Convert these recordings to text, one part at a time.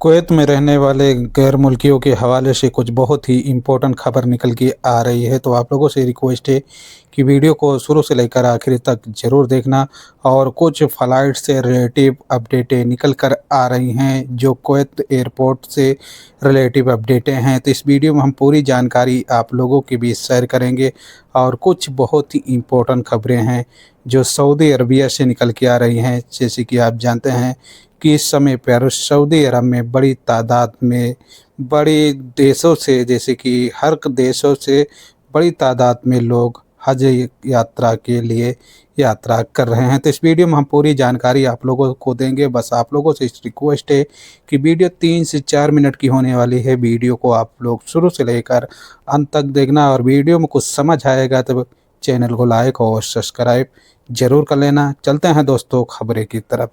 Kuwait में रहने वाले गैर मुल्कियों के हवाले से कुछ बहुत ही इम्पोर्टेंट खबर निकल के आ रही है। तो आप लोगों से रिक्वेस्ट है कि वीडियो को शुरू से लेकर आखिर तक ज़रूर देखना। और कुछ फ़्लाइट से रिलेटिव अपडेटें निकल कर आ रही हैं, जो कुवैत एयरपोर्ट से रिलेटिव अपडेटें हैं। तो इस वीडियो में हम पूरी जानकारी आप लोगों के बीच शेयर करेंगे। और कुछ बहुत ही इम्पोर्टेंट खबरें हैं जो सऊदी अरबिया से निकल के आ रही हैं। जैसे कि आप जानते हैं कि इस समय पर सऊदी अरब में बड़ी तादाद में बड़े देशों से, जैसे कि हर देशों से बड़ी तादाद में लोग हज यात्रा के लिए यात्रा कर रहे हैं। तो इस वीडियो में हम पूरी जानकारी आप लोगों को देंगे। बस आप लोगों से इस रिक्वेस्ट है कि वीडियो 3 से 4 मिनट की होने वाली है। वीडियो को आप लोग शुरू से लेकर अंत तक देखना, और वीडियो में कुछ समझ आएगा तो चैनल को लाइक और सब्सक्राइब ज़रूर कर लेना। चलते हैं दोस्तों खबरें की तरफ।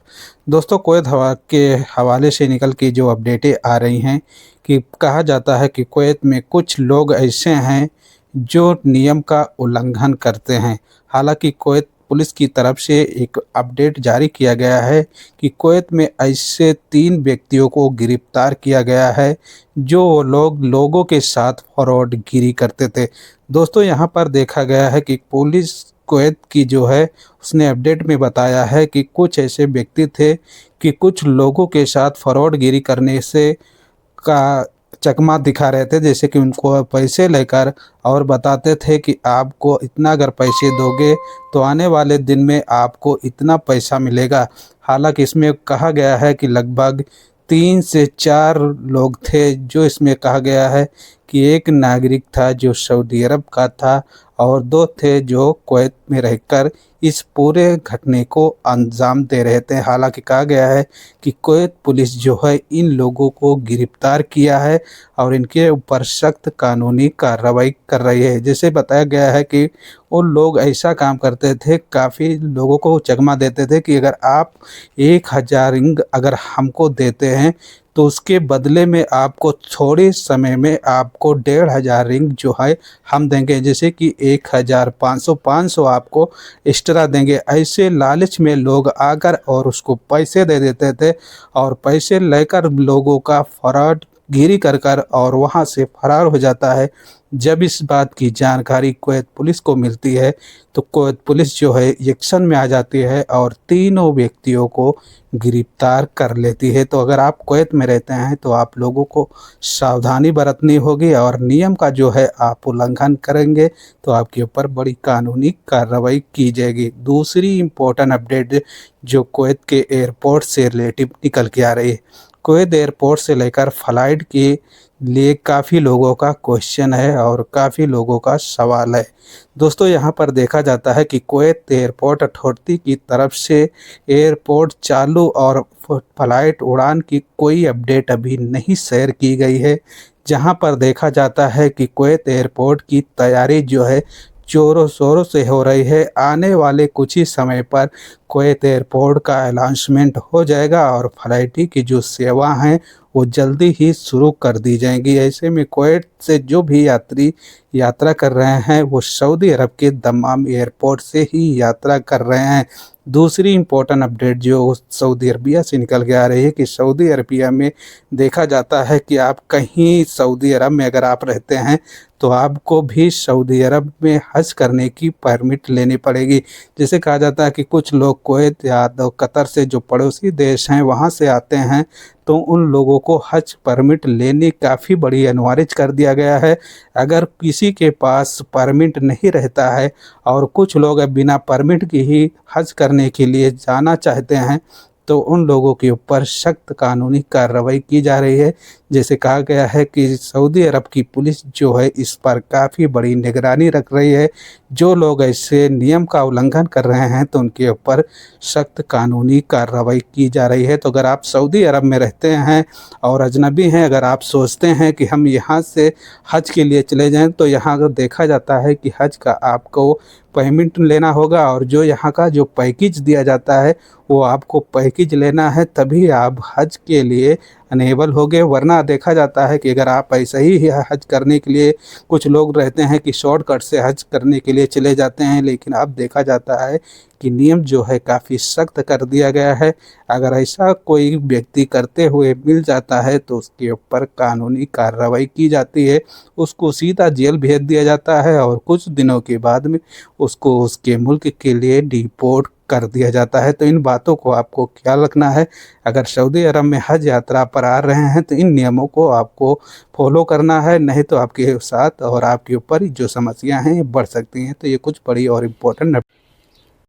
दोस्तों, कुवैत हवा के हवाले से निकल के जो अपडेटें आ रही हैं कि कहा जाता है कि कुवैत में कुछ लोग ऐसे हैं जो नियम का उल्लंघन करते हैं। हालांकि कुवैत पुलिस की तरफ से एक अपडेट जारी किया गया है कि कुवैत में ऐसे 3 व्यक्तियों को गिरफ्तार किया गया है जो लोगों के साथ फ्रॉडगिरी करते थे। दोस्तों, यहाँ पर देखा गया है कि पुलिस कुवैत की जो है उसने अपडेट में बताया है कि कुछ ऐसे व्यक्ति थे कि कुछ लोगों के साथ फ्रॉडगिरी करने से का चकमा दिखा रहे थे। जैसे कि उनको पैसे लेकर और बताते थे कि आपको इतना अगर पैसे दोगे तो आने वाले दिन में आपको इतना पैसा मिलेगा। हालांकि इसमें कहा गया है कि लगभग 3 से 4 लोग थे, जो इसमें कहा गया है कि एक नागरिक था जो सऊदी अरब का था और 2 थे जो कुवैत में रहकर इस पूरे घटने को अंजाम दे रहे थे। हालांकि कहा गया है कि कुवैत पुलिस जो है इन लोगों को गिरफ्तार किया है और इनके ऊपर सख्त कानूनी कार्रवाई कर रही है। जैसे बताया गया है कि वो लोग ऐसा काम करते थे, काफ़ी लोगों को चकमा देते थे कि अगर आप 1000 रिंग अगर हमको देते हैं तो उसके बदले में आपको थोड़े समय में आपको 1500 रिंग जो है हम देंगे। जैसे कि 1500 आपको एक्स्ट्रा देंगे। ऐसे लालच में लोग आकर और उसको पैसे दे देते थे और पैसे लेकर लोगों का फ्रॉड गिरी कर और वहां से फरार हो जाता है। जब इस बात की जानकारी कुवैत पुलिस को मिलती है तो कुवैत पुलिस जो है एक्शन में आ जाती है और तीनों व्यक्तियों को गिरफ्तार कर लेती है। तो अगर आप कुवैत में रहते हैं तो आप लोगों को सावधानी बरतनी होगी, और नियम का जो है आप उल्लंघन करेंगे तो आपके ऊपर बड़ी कानूनी कार्रवाई की जाएगी। दूसरी इम्पोर्टेंट अपडेट जो कुवैत के एयरपोर्ट से रिलेटिव निकल के आ रही है। कुवैत एयरपोर्ट से लेकर फ़्लाइट के लिए काफ़ी लोगों का क्वेश्चन है और काफ़ी लोगों का सवाल है। दोस्तों, यहाँ पर देखा जाता है कि कुवैत एयरपोर्ट अथॉरिटी की तरफ से एयरपोर्ट चालू और फ़्लाइट उड़ान की कोई अपडेट अभी नहीं शेयर की गई है। जहाँ पर देखा जाता है कि कुवैत एयरपोर्ट की तैयारी जो है ज़ोरों शोरों से हो रही है। आने वाले कुछ ही समय पर कुवैत एयरपोर्ट का अनाउंसमेंट हो जाएगा और फ्लाइट की जो सेवा हैं वो जल्दी ही शुरू कर दी जाएंगी। ऐसे में कुवैत से जो भी यात्री यात्रा कर रहे हैं वो सऊदी अरब के दम्माम एयरपोर्ट से ही यात्रा कर रहे हैं। दूसरी इम्पोर्टेंट अपडेट जो सऊदी अरबिया से निकल के आ रही है कि सऊदी अरबिया में देखा जाता है कि आप कहीं सऊदी अरब में अगर आप रहते हैं तो आपको भी सऊदी अरब में हज करने की परमिट लेनी पड़ेगी। जैसे कहा जाता है कि कुछ लोग कुवैत या कतर से जो पड़ोसी देश हैं वहाँ से आते हैं, तो उन लोगों को हज परमिट लेने काफ़ी बड़ी अनिवार्य कर दिया गया है। अगर किसी के पास परमिट नहीं रहता है और कुछ लोग बिना परमिट के ही हज करने के लिए जाना चाहते हैं तो उन लोगों के ऊपर सख्त कानूनी कार्रवाई की जा रही है। जैसे कहा गया है कि सऊदी अरब की पुलिस जो है इस पर काफ़ी बड़ी निगरानी रख रही है। जो लोग ऐसे नियम का उल्लंघन कर रहे हैं तो उनके ऊपर सख्त कानूनी कार्रवाई की जा रही है। तो अगर आप सऊदी अरब में रहते हैं और अजनबी हैं, अगर आप सोचते हैं कि हम यहाँ से हज के लिए चले जाएं, तो यहाँ अगर देखा जाता है कि हज का आपको पेमेंट लेना होगा, और जो यहाँ का जो पैकेज दिया जाता है वो आपको पैकेज लेना है, तभी आप हज के लिए अनेबल हो गए। वरना देखा जाता है कि अगर आप ऐसे ही हज करने के लिए, कुछ लोग रहते हैं कि शॉर्टकट से हज करने के लिए चले जाते हैं, लेकिन अब देखा जाता है कि नियम जो है काफ़ी सख्त कर दिया गया है। अगर ऐसा कोई व्यक्ति करते हुए मिल जाता है तो उसके ऊपर कानूनी कार्रवाई की जाती है, उसको सीधा जेल भेज दिया जाता है और कुछ दिनों के बाद में उसको उसके मुल्क के लिए डिपोर्ट कर दिया जाता है। तो इन बातों को आपको ख्याल रखना है। अगर सऊदी अरब में हज यात्रा पर आ रहे हैं तो इन नियमों को आपको फॉलो करना है, नहीं तो आपके साथ और आपके ऊपर जो समस्या हैं ये बढ़ सकती हैं। तो ये कुछ बड़ी और इम्पोर्टेंट